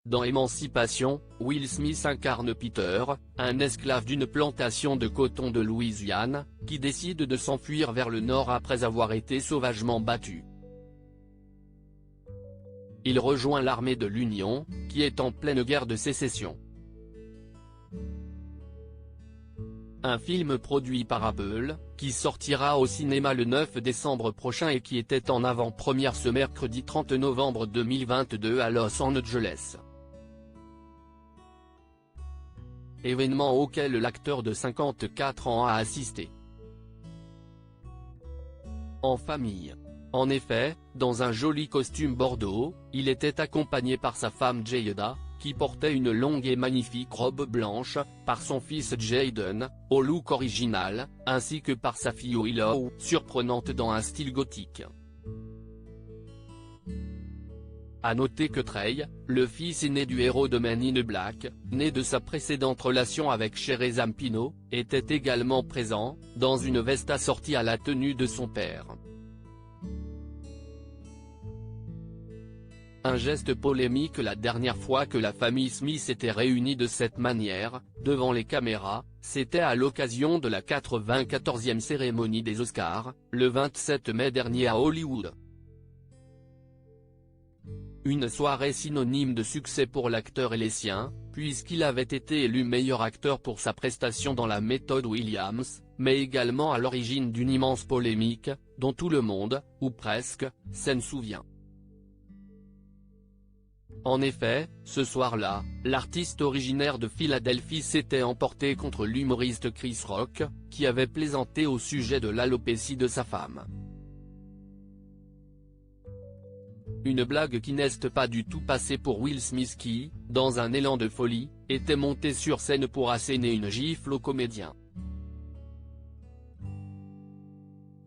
Dans Émancipation, Will Smith incarne Peter, un esclave d'une plantation de coton de Louisiane, qui décide de s'enfuir vers le nord après avoir été sauvagement battu. Il rejoint l'armée de l'Union, qui est en pleine guerre de sécession. Un film produit par Apple, qui sortira au cinéma le 9 décembre prochain et qui était en avant-première ce mercredi 30 novembre 2022 à Los Angeles. Événement auquel l'acteur de 54 ans a assisté. En famille. En effet, dans un joli costume bordeaux, il était accompagné par sa femme Jada, qui portait une longue et magnifique robe blanche, par son fils Jaden, au look original, ainsi que par sa fille Willow, surprenante dans un style gothique. À noter que Trey, le fils aîné du héros de Men in Black, né de sa précédente relation avec Sherry Zampino, était également présent, dans une veste assortie à la tenue de son père. Un geste polémique la dernière fois que la famille Smith était réunie de cette manière, devant les caméras, c'était à l'occasion de la 94e cérémonie des Oscars, le 27 mai dernier à Hollywood. Une soirée synonyme de succès pour l'acteur et les siens, puisqu'il avait été élu meilleur acteur pour sa prestation dans La méthode Williams, mais également à l'origine d'une immense polémique, dont tout le monde, ou presque, s'en souvient. En effet, ce soir-là, l'artiste originaire de Philadelphie s'était emporté contre l'humoriste Chris Rock, qui avait plaisanté au sujet de l'alopécie de sa femme. Une blague qui n'est pas du tout passée pour Will Smith qui, dans un élan de folie, était monté sur scène pour asséner une gifle au comédien.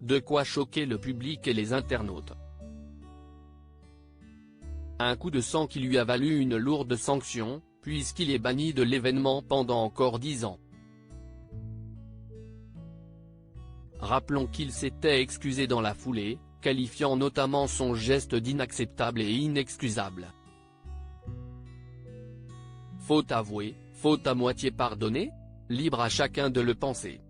De quoi choquer le public et les internautes. Un coup de sang qui lui a valu une lourde sanction, puisqu'il est banni de l'événement pendant encore 10 ans. Rappelons qu'il s'était excusé dans la foulée, qualifiant notamment son geste d'inacceptable et inexcusable. Faute avouée, faute à moitié pardonnée ? Libre à chacun de le penser.